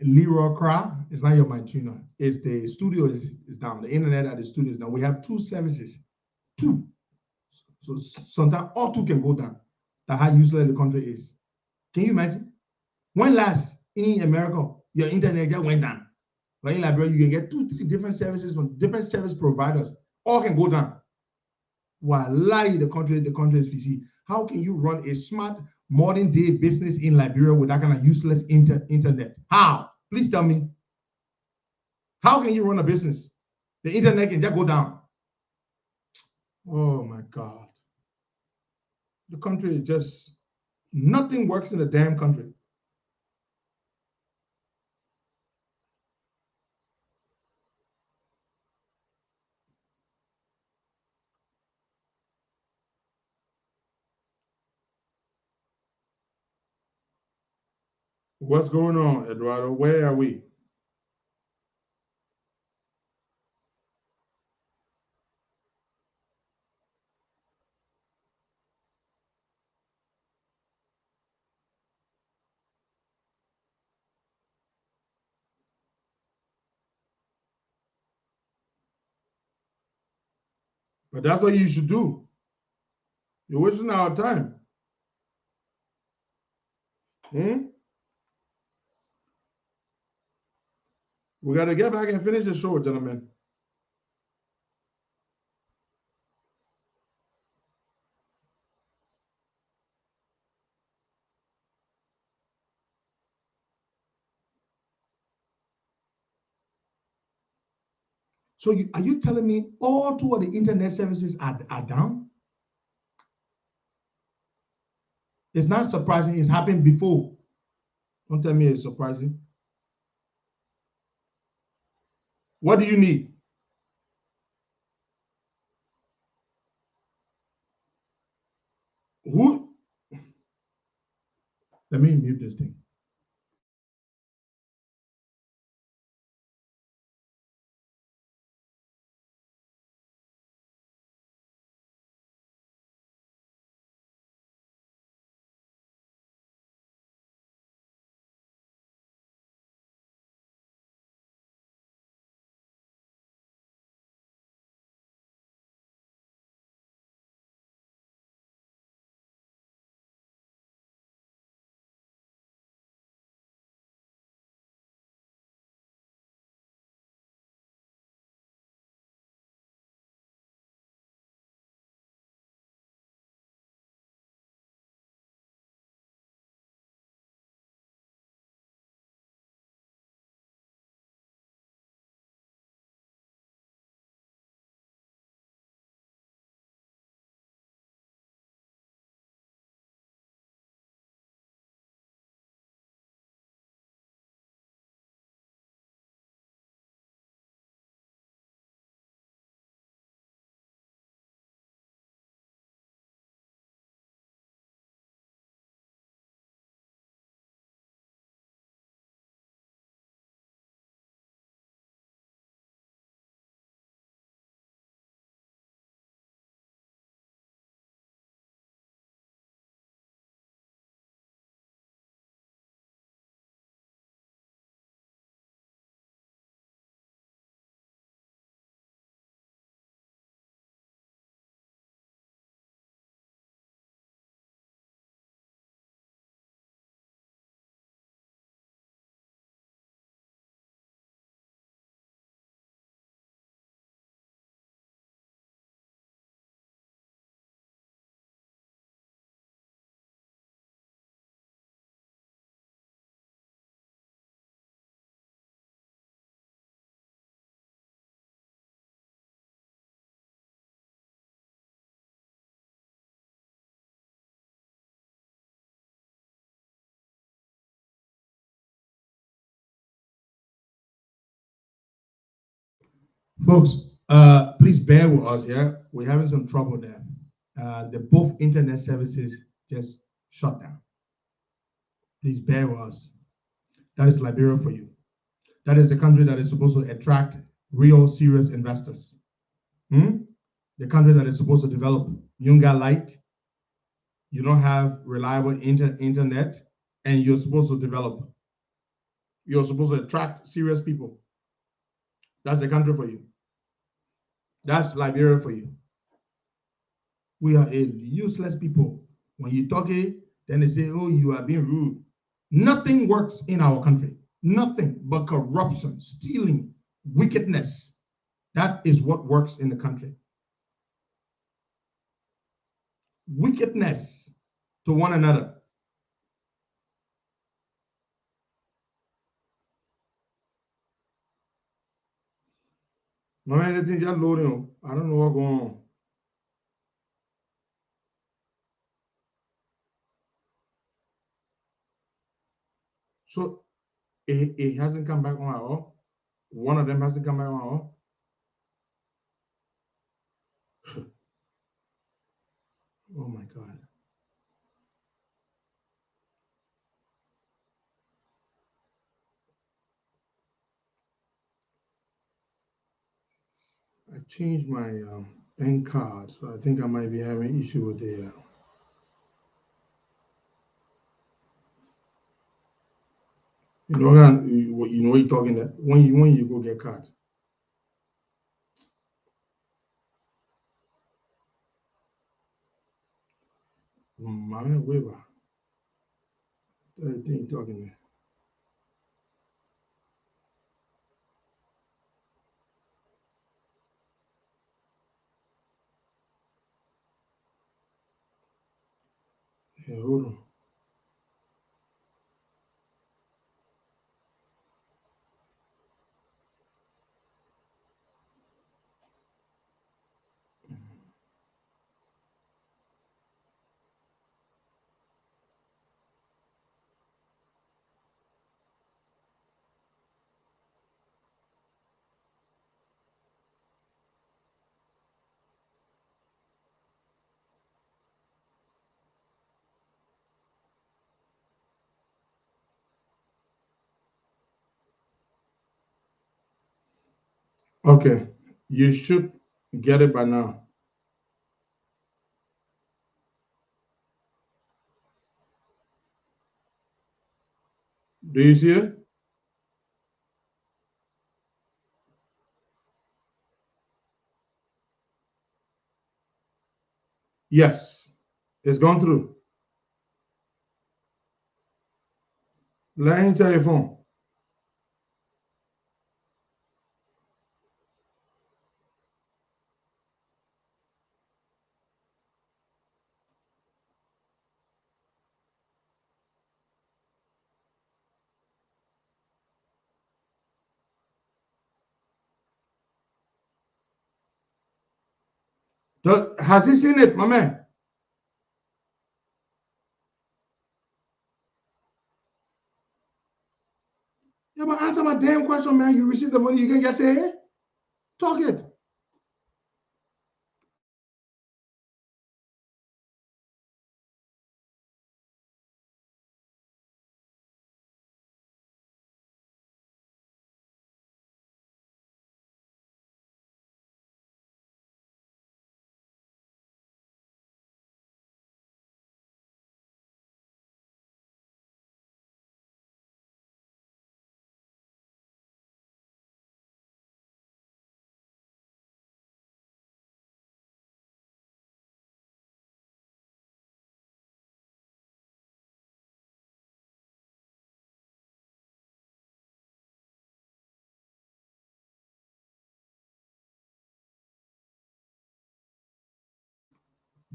Leroy Cra is not your mind tuner. It's the studio is down. The internet at the studio is down. We have two services. Two. So sometimes all two can go down. That's how useless the country is. Can you imagine? When last in America, your internet just went down. But in Liberia, you can get 2, 3 different services from different service providers. All can go down. Why the country is PC. How can you run a smart modern day business in Liberia with that kind of useless internet? How? Please tell me. How can you run a business? The internet can just go down. Oh my God. The country is just, nothing works in the damn country. What's going on, Eduardo? Where are we? But that's what you should do. You're wasting our time. We got to get back and finish the show, gentlemen. So are you telling me all two of the internet services are down? It's not surprising. It's happened before. Don't tell me it's surprising. What do you need? Who? Let me mute this thing. Folks, please bear with us here. We're having some trouble there. The both internet services just shut down. Please bear with us. That is Liberia for you. That is the country that is supposed to attract real serious investors. The country that is supposed to develop. You don't got light, you don't have reliable internet, and you're supposed to develop. You're supposed to attract serious people. That's the country for you. That's Liberia for you. We are a useless people. When you talk it, then they say, oh, you are being rude. Nothing works in our country. Nothing but corruption, stealing, wickedness. That is what works in the country. Wickedness to one another. My man, just loading. I don't know what's going on. So it hasn't come back on at all. One of them hasn't come back on at all. Oh my God. I changed my bank card, so I think I might be having issue with the. You know what you're talking about when you go get card. Man, waiver. That thing talking there. Yeah, hold on. Okay, you should get it by now. Do you see it? Yes, it's gone through. Let him tell your phone. Has he seen it, my man? Yeah, but answer my damn question, man. You received the money, you can just say, hey, talk it.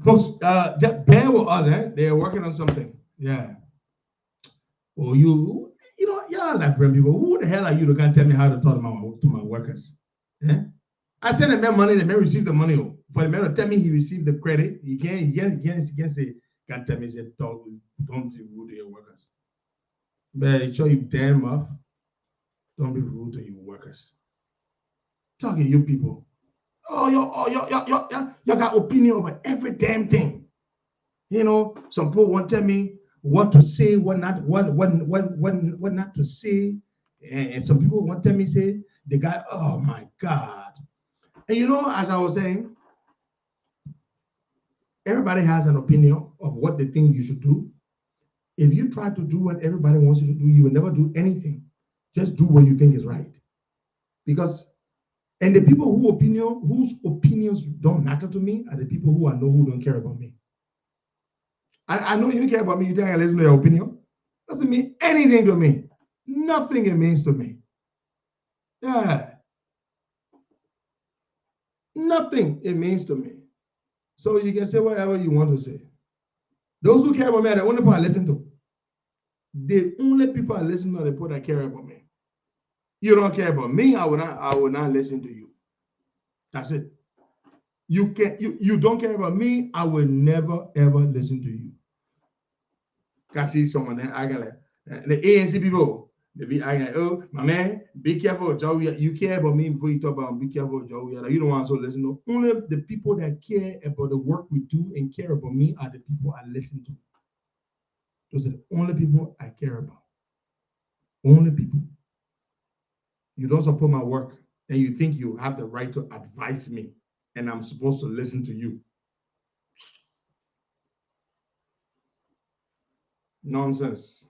Folks, just bear with us, eh? They're working on something. Yeah. Oh, you know, y'all like brand people. Who the hell are you to can't tell me how to talk to my workers? Yeah? I send the man money, the man receive the money. For the man to tell me he received the credit, he can't say, can't tell me, say, talk, don't be rude to your workers. But show you damn off. Don't be rude to your workers. Talking you people. Oh, you got opinion over every damn thing. You know, some people want to tell me what to say, what not to say. And some people want to tell me, say, the guy, oh my God. And you know, as I was saying, everybody has an opinion of what they think you should do. If you try to do what everybody wants you to do, you will never do anything. Just do what you think is right. Because, and the people whose opinions don't matter to me are the people who I know who don't care about me. I know you care about me, you think I listen to your opinion. Doesn't mean anything to me. Nothing it means to me. Yeah. Nothing it means to me. So you can say whatever you want to say. Those who care about me are the only people I listen to. The only people I listen to are the people that care about me. You don't care about me, I will not listen to you. That's it. You don't care about me, I will never ever listen to you. I see someone there, I got the ANC people. They be I got, oh my man, be careful, Joe. You care about me before you talk about be careful, Joe. You don't want to listen to. Only the people that care about the work we do and care about me are the people I listen to. Those are the only people I care about. Only people. You don't support my work and you think you have the right to advise me and I'm supposed to listen to you. Nonsense.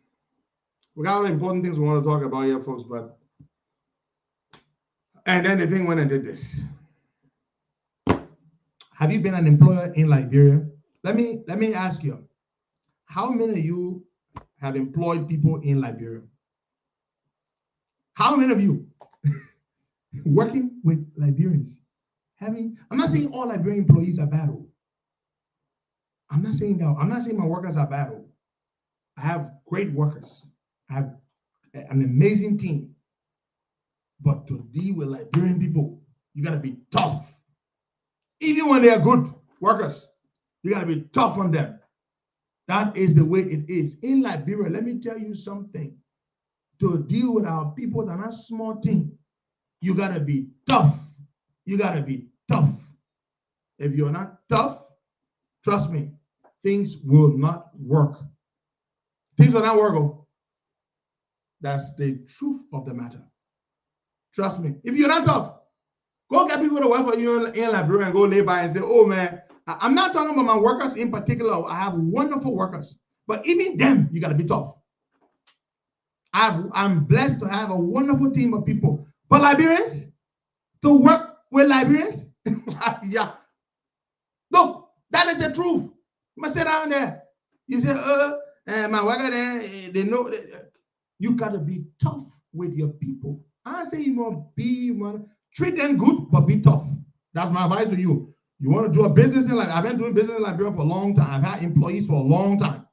We got all the important things we want to talk about here, folks, but and then the thing went and did this. Have you been an employer in Liberia? Let me ask you, how many of you have employed people in Liberia? How many of you working with Liberians? I'm not saying all Liberian employees are bad. I'm not saying that. I'm not saying my workers are bad. I have great workers. I have an amazing team. But to deal with Liberian people, you gotta be tough. Even when they are good workers, you gotta be tough on them. That is the way it is. In Liberia, let me tell you something. To deal with our people that are not small thing, you gotta be tough. You gotta be tough. If you're not tough, trust me, things will not work. Things will not work. That's the truth of the matter. Trust me. If you're not tough, go get people to work for you in Liberia and go lay by and say, oh man, I'm not talking about my workers in particular. I have wonderful workers, but even them, you gotta be tough. I'm blessed to have a wonderful team of people. But Liberians, to work with Liberians, yeah. Look, that is the truth. You must sit down there. You say, my worker there, they know. You gotta be tough with your people. I say treat them good, but be tough. That's my advice to you. You want to do a business in I've been doing business in Liberia for a long time. I've had employees for a long time.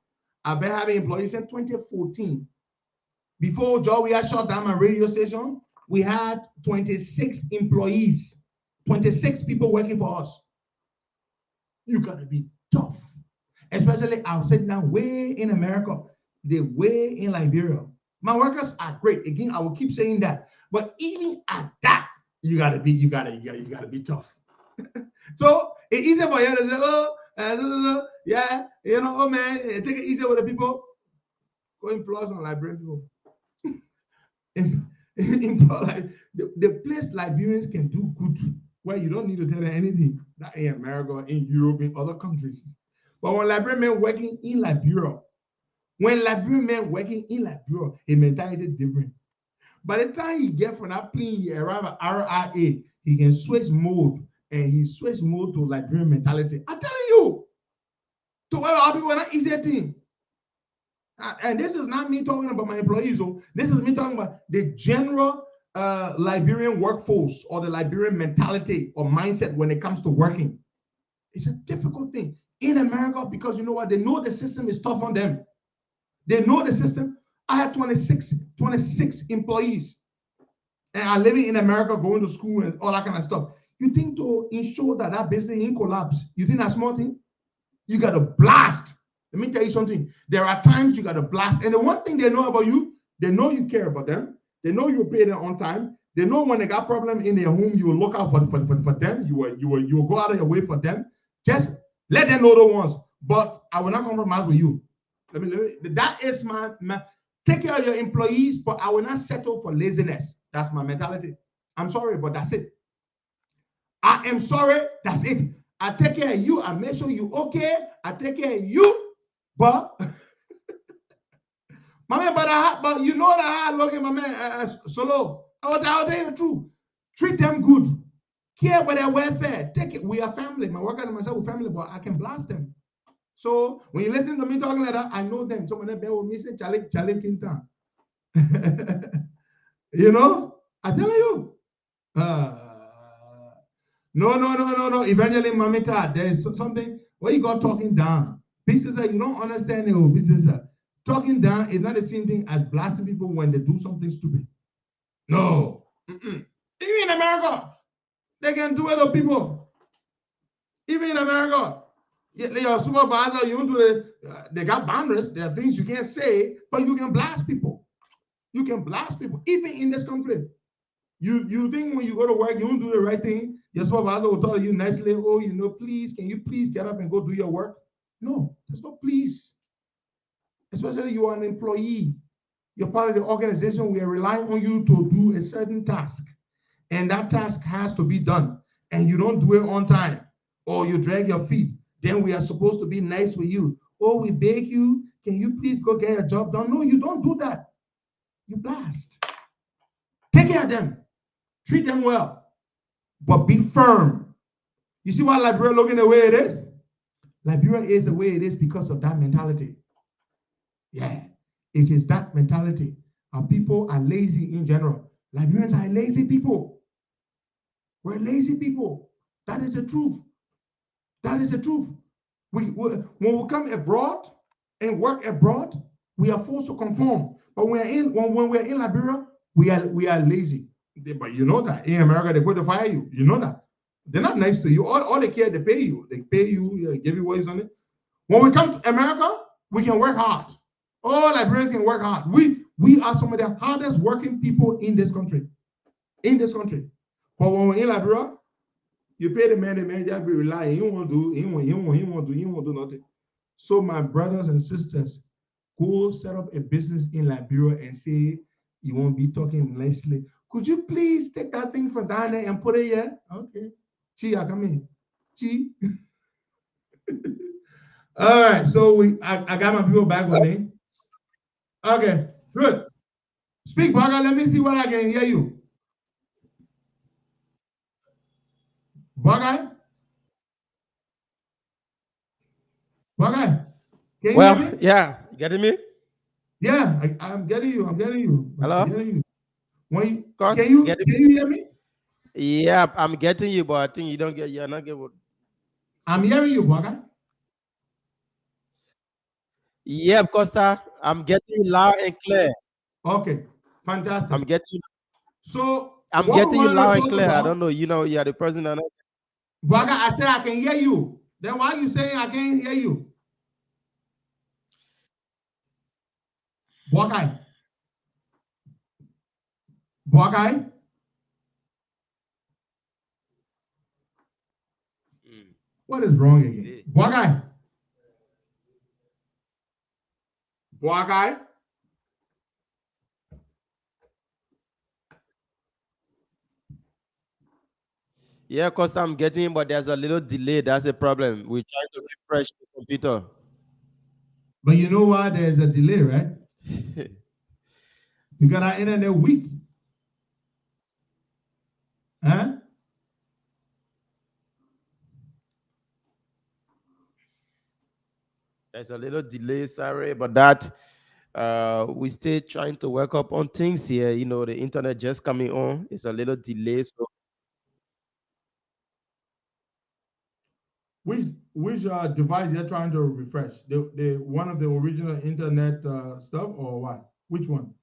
I've been having employees since 2014. Before Joey had shut down my radio station, we had 26 employees, 26 people working for us. You gotta be tough, especially I'll say now way in America, the way in Liberia. My workers are great. Again, I will keep saying that. But even at that, you gotta be tough. So it's easy for you to say, yeah, oh man, take it easy with the people. Go employ some Liberian people. The place Liberians can do good, where you don't need to tell them anything, that in America, in Europe, in other countries. But when Liberian men working in Liberia, his mentality is different. By the time he get from that plane, he arrive at RIA, he can switch mode, and he switch mode to Liberian mentality. I'm telling you, to where our people are not easy thing. And this is not me talking about my employees. So this is me talking about the general Liberian workforce or the Liberian mentality or mindset when it comes to working. It's a difficult thing in America because you know what? They know the system is tough on them. They know the system. I had 26 employees and I'm living in America, going to school and all that kind of stuff. You think to ensure that that business ain't collapse, you think that's small thing? You got to blast. Let me tell you something. There are times you got to blast. And the one thing they know about you, they know you care about them. They know you pay them on time. They know when they got problem in their home, you will look out for them. You will go out of your way for them. Just let them know the ones. But I will not compromise with you. That is my take care of your employees, but I will not settle for laziness. That's my mentality. I'm sorry, but that's it. I am sorry, that's it. I take care of you. I make sure you okay. I take care of you, but my man, but you know that I look at my man Solo. I'll tell you the truth. Treat them good. Care about their welfare. Take it. We are family. My workers and myself are family, but I can blast them. So when you listen to me talking like that, I know them. So when they bear with me, say Charlie Kintan. You know, I tell you. No. Evangeline Mamita, there is something where you got talking down. Business that you don't understand it, business that talking down is not the same thing as blasting people when they do something stupid. No. Even in America, they can do it to people. Even in America, your supervisor, you do it. They got boundaries. There are things you can't say, but you can blast people. You can blast people, even in this country. You think when you go to work, you don't do the right thing, your supervisor will tell you nicely, oh, please, can you please get up and go do your work? No, there's no please. Especially you are an employee. You're part of the organization. We are relying on you to do a certain task. And that task has to be done. And you don't do it on time, or you drag your feet. Then we are supposed to be nice with you. Oh, we beg you, can you please go get your job done? No, you don't do that. You blast. Take care of them. Treat them well, but be firm. You see why Liberia looking the way it is? Liberia is the way it is because of that mentality. Yeah, it is that mentality. Our people are lazy in general. Liberians are lazy people. We're lazy people. That is the truth. That is the truth. When we come abroad and work abroad, we are forced to conform. But when we're in Liberia, we are lazy. But you know that in America they're going to fire you. You know that they're not nice to you. All they care, they pay you. They pay you, give you wages on it. When we come to America, we can work hard. All Liberians can work hard. We are some of the hardest working people in this country. In this country. But when we're in Liberia, you pay the man just be relying. He won't do nothing. So my brothers and sisters, go set up a business in Liberia and say you won't be talking nicely. Could you please take that thing from down there and put it here? Okay. Chi, come in. Chi. All right. So I got my people back with me. Okay. Good. Speak, Baga. Let me see what I can hear you. Baga. Baga. Can you hear me? Yeah. You getting me? Yeah, I'm getting you. Hello? I'm getting you. Can you hear me? Yeah, I'm getting you, but I think you're not getting what. I'm hearing you, Baga. Yeah, Costa, I'm getting you loud and clear. Okay, fantastic. I'm getting you loud and clear. I don't know, you're the person that knows. Baga, I said I can hear you. Then why are you saying I can't hear you? Baga. What is wrong again? Baga. Yeah, Costa, I'm getting, but there's a little delay. That's a problem. We're trying to refresh the computer. But you know why there's a delay, right? You got our internet weak. Huh? There's a little delay, sorry, but that we still trying to work up on things here. The internet just coming on. It's a little delay. So Which device you're trying to refresh? The one of the original internet stuff, or what? Which one?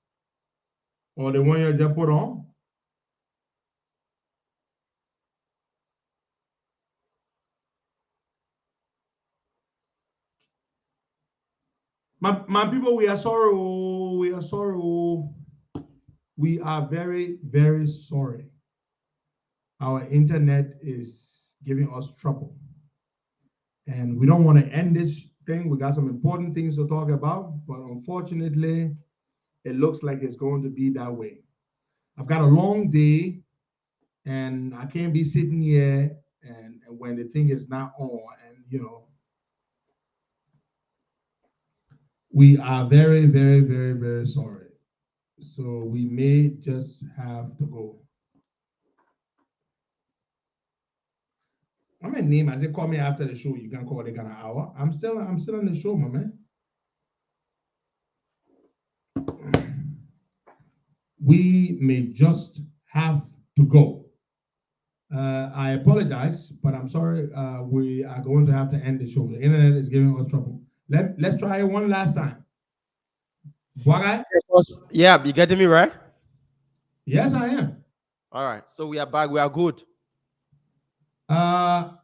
Or the one you just put on? My people, we are sorry. We are sorry. We are very, very sorry. Our internet is giving us trouble. And we don't want to end this thing. We got some important things to talk about, but unfortunately, it looks like it's going to be that way. I've got a long day, and I can't be sitting here and when the thing is not on, and we are very, very, very, very sorry. So we may just have to go. I'm gonna name. I said, call me after the show. You can call it an hour. I'm still on the show, my man. We may just have to go. I apologize, but I'm sorry. We are going to have to end the show. The internet is giving us trouble. Let's try it one last time. What? Yeah, you getting me right? Yes, I am. All right, so we are back. We are good. How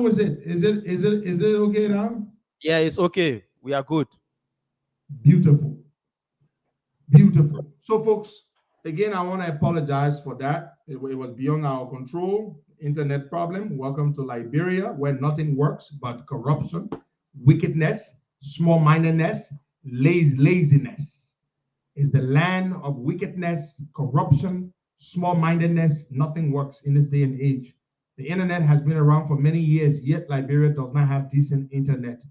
is it? Is it okay now? Yeah, it's okay. We are good. Beautiful. Beautiful. So, folks, again, I want to apologize for that. It was beyond our control. Internet problem. Welcome to Liberia, where nothing works but corruption, wickedness, small-mindedness, laziness. Is the land of wickedness, corruption, small-mindedness. Nothing works in this day and age. The internet has been around for many years, yet Liberia does not have decent internet.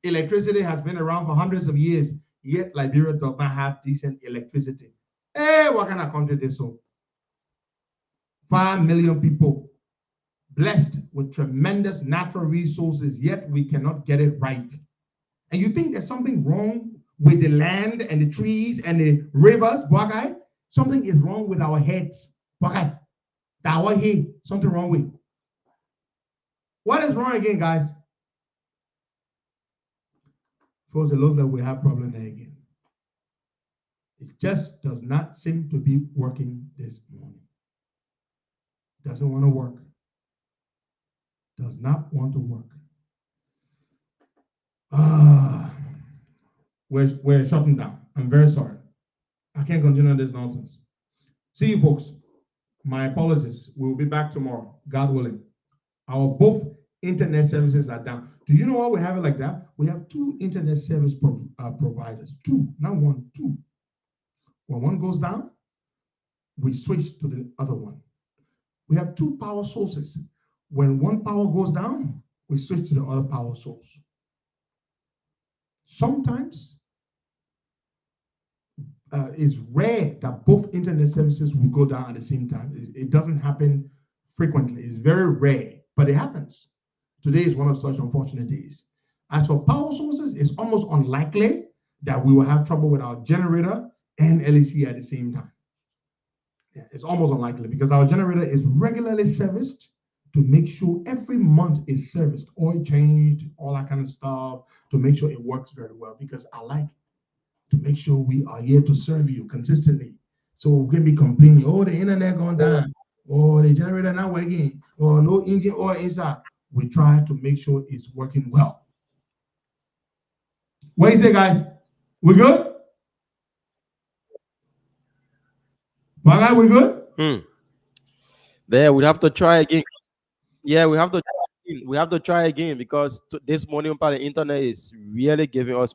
Electricity has been around for hundreds of years, yet Liberia does not have decent electricity. Hey, what kind of country this so? 5 million people blessed with tremendous natural resources, yet we cannot get it right. And you think there's something wrong with the land and the trees and the rivers, Bwakai? Something is wrong with our heads, Bwakai. Our head, something wrong with. What is wrong again, guys? Folks, it looks like we have problem there again. It just does not seem to be working this morning. Doesn't want to work. Does not want to work. We're shutting down. I'm very sorry. I can't continue this nonsense. See you, folks. My apologies. We'll be back tomorrow, God willing. Our both internet services are down. Do you know why we have it like that? We have two internet service providers. Two, not one, two. When one goes down, we switch to the other one. We have two power sources. When one power goes down, we switch to the other power source. Sometimes it's rare that both internet services will go down at the same time. It doesn't happen frequently. It's very rare, but it happens. Today is one of such unfortunate days. As for power sources, it's almost unlikely that we will have trouble with our generator and LEC at the same time. Yeah, it's almost unlikely because our generator is regularly serviced to make sure every month is serviced, oil changed, all that kind of stuff, to make sure it works very well, because I like to make sure we are here to serve you consistently. So we're going to be complaining, oh, the internet gone down, or the generator not working, or no engine oil inside. We try to make sure it's working well. What is it, guys? We good? Bye, we good? There, we have to try again. Yeah, we have to try again. We have to try again because this morning the internet is really giving us.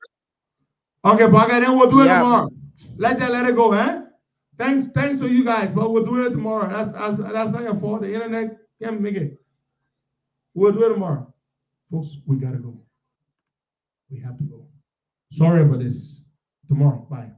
Okay, Baga, then we'll do it tomorrow. Let it go, man. Thanks to you guys, but we'll do it tomorrow. That's not your fault. The internet can't make it. We'll do it tomorrow. Folks, we gotta go. We have to go. Sorry about this. Tomorrow. Bye.